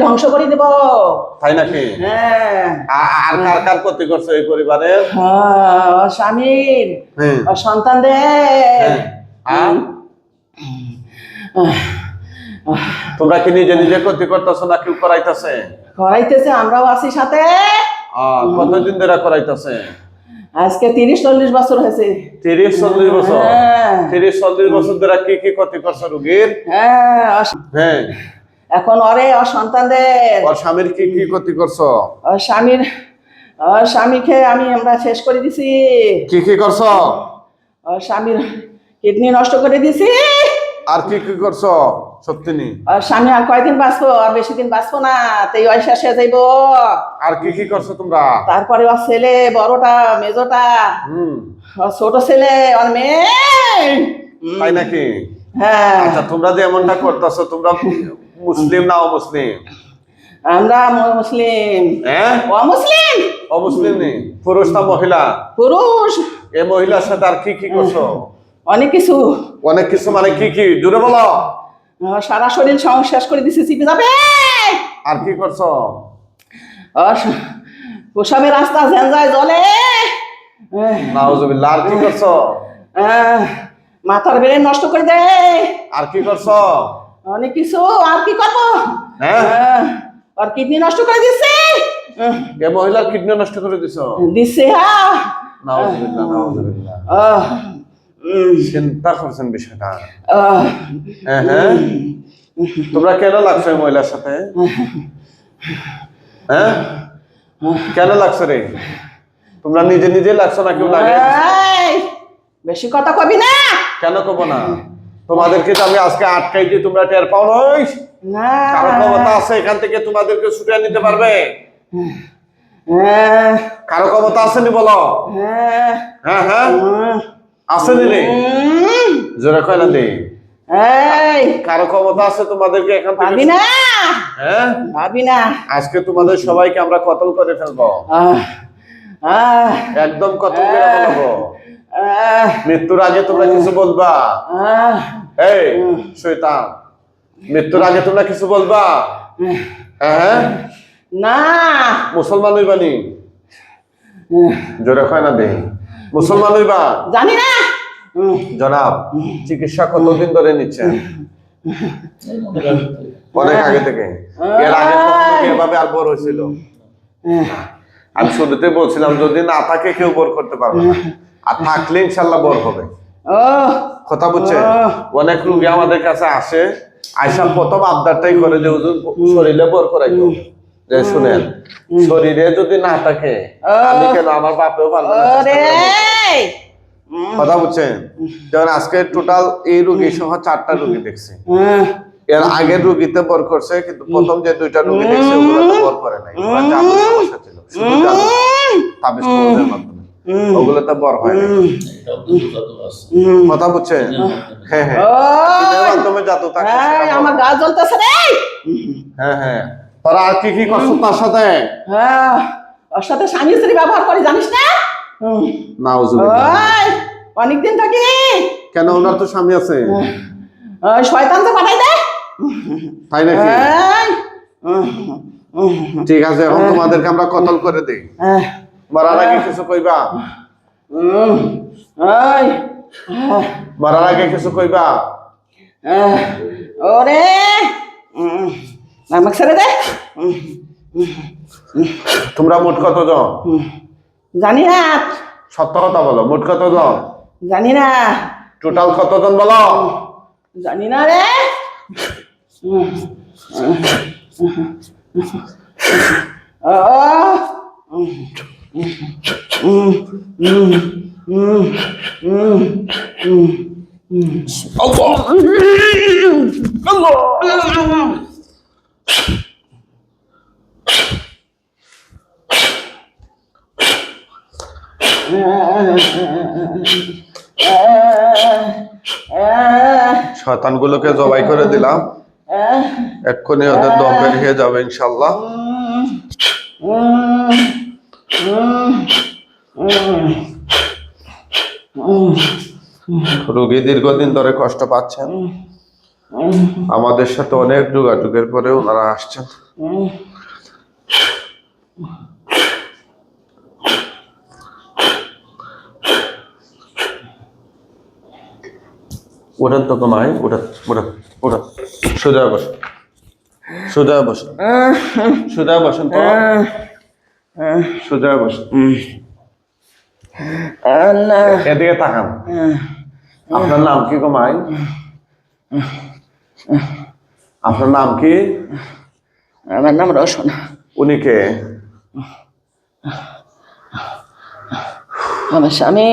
ধ্বংস করে দেব। তাই নাকি? হ্যাঁ। আর কার কার ক্ষতি করছো এই পরিবারের? স্বামীর, হ্যাঁ, সন্তানদের। আর তোমরা কি নিজে নিজে ক্ষতি করতেছো না কেউ করাইতেছে? করাইতেছে, আমরাও আছি সাথে। কতদিন ধরে করাইতেছে? আজকে 30-40 বছর হয়েছে। 30-40 বছর? 30-40 বছর ধরে কি কি ক্ষতি করছো রোগীর? হ্যাঁ। এখন ওর সন্তানদের, ওর স্বামীর কি কি ক্ষতি করছো? স্বামীকে আমরা শেষ করে দিছি। কি কি করছো? স্বামীর কিডনি নষ্ট করে দিছি। আর কি কি করছো? সত্যি নি? স্বামী আর কয়দিন বাঁচবো, আর বেশি দিন বাঁচবো না, তাই ওই শেষে যাইবো। আর কি কি করছো তোমরা? তারপরে ওর ছেলে, বড়টা, মেজোটা, ছোট ছেলে, ওর মেয়ে। তাই নাকি? হ্যাঁ। আচ্ছা, তোমরা যে এমনটা করতেছো, তোমরা মুসলিম না অমুসলিম? আমরা মুসলিম। হ্যাঁ, অমুসলিম। অমুসলিম নি? পুরুষ না মহিলা? পুরুষ। এই মহিলার সাথে আর কি কি করছো? অনেক কিছু। অনেক কিছু মানে কি কি? জোরে বলো। সারা শরীর শেষ করে দিছি, চিপে যাবে। আর কি করছো? প্রসাবের রাস্তা ঝেঞ্জায় জলে। নাউজুবিল্লাহ। আর কি করছো? মাথার ব্রেন নষ্ট করে দে। আর কি করছো? অনেক কিছু। আর কি করবো? হ্যাঁ, আর কিডনি নষ্ট করে দিচ্ছে। এই মহিলার কিডনি নষ্ট করে দিছো? দিচ্ছে। নাউজুবিল্লাহ, নাউজুবিল্লাহ। চিন্তা করছেন বিষয়টা? হ্যাঁ হ্যাঁ। তোমরা কেন লাগছো এই মহিলার সাথে? হ্যাঁ, কেন লাগছো রে? তোমরা নিজে নিজে লাগছো না কেউ লাগে? বেশি কথা কবি না। কেন কব না? তোমাদেরকে তো আমি আজকে আটকাই দিয়ে তোমরা টের পাও নই? কারো ক্ষমতা আছে এখান থেকে তোমাদেরকে ছুটিয়ে নিতে পারবে? কারো ক্ষমতা আসেনি বলো? হ্যাঁ হ্যাঁ, আসেনি রে? জোরে কয় না দে। কারো ক্ষমতা আছে তোমাদেরকে এখান থেকে? ভাবি না। হ্যাঁ, ভাবি না। আজকে তোমাদের সবাইকে আমরা কতল করে ফেলবো। একদম কতল করে ফেলবো। মৃত্যুর আগে তোমরা কিছু বলবা? এই শয়তান, মৃত্যুর আগে তোমরা কিছু বলবা? হ্যাঁ না। মুসলমান হইবানি? জোরে কয় না দে। মুসলমান হইবা? জানি না। জনাব, চিকিৎসা কতদিন ধরে নিচ্ছেন? অনেক আগে থেকে। এর আগে কখনো কি এভাবে আর বড় হয়েছিল? আমি শুরুতে বলছিলাম যদি না থাকে কেউ বড় করতে পারবে না, আর থাকলে ইনশাল্লাহ বড় হবে। কথা বুঝছেন? অনেক রোগী আমাদের কাছে আসে, আয়সা প্রথম আবদারটাই করে যে হুজুর শরীরে বড় করাইতে হবে। যে শুনেন, শরীরে যদি না থাকে আমি কেন, আমার বাপেও পারবে না। কথা বুঝছেন? যেমন আজকে টোটাল এই রোগী সহ 4টা রোগী দেখছি। এর আগের রোগীতে বর করছে, কিন্তু প্রথম যে 2টা রোগী দেখছে ওগুলোতে বর করে নাই। জাদুর সমস্যা ছিল, শুধু জাদু, তাবিজ কবজের মাধ্যমে, ওগুলোতে বর হয় নাই। কথা বুঝছেন? হ্যাঁ হ্যাঁ, মাধ্যমে জাদু থাকে। আমার গা জ্বলতেছে রে। হ্যাঁ হ্যাঁ। তোরা আর কি কি করছো তার সাথে? ওর সাথে স্বামী স্ত্রী ব্যবহার করি, জানিস না? অনেকদিন থাকি। কেন, ওনার তো স্বামী আছে। শয়তান তো পাঠাই দে। তাই নাকি? ঠিক আছে, এখন তোমাদেরকে আমরা কতল করে দেই। মরার আগে কিছু কইবা? মরার আগে কিছু কইবা? ওরে আমাকে ছেড়ে দে। তোমরা মোট কতজন? জানি না। সত্য কথা বলো, মোট কতজন? জানি না। টোটাল কতজন বলো? জানি না রে। শয়তানগুলোকে জবাই করে দিলাম, এক্ষুনি ওদের দম বের হয়ে যাবে ইনশাল্লাহ। রোগী দীর্ঘদিন ধরে কষ্ট পাচ্ছেন, আমাদের সাথে অনেক যোগাযোগের পরে ওনারা আসছেন। ওঠান তো কমাই, ওঠান ওঠান ওঠান, সোজা বস, সোজা বস, সোজা বসেন তো, সোজা বস। এদিকে তাকান। আপনার নাম কি কমাই? আপনার নাম কি? আমার নাম রোশন। উনি কে? আমার স্বামী।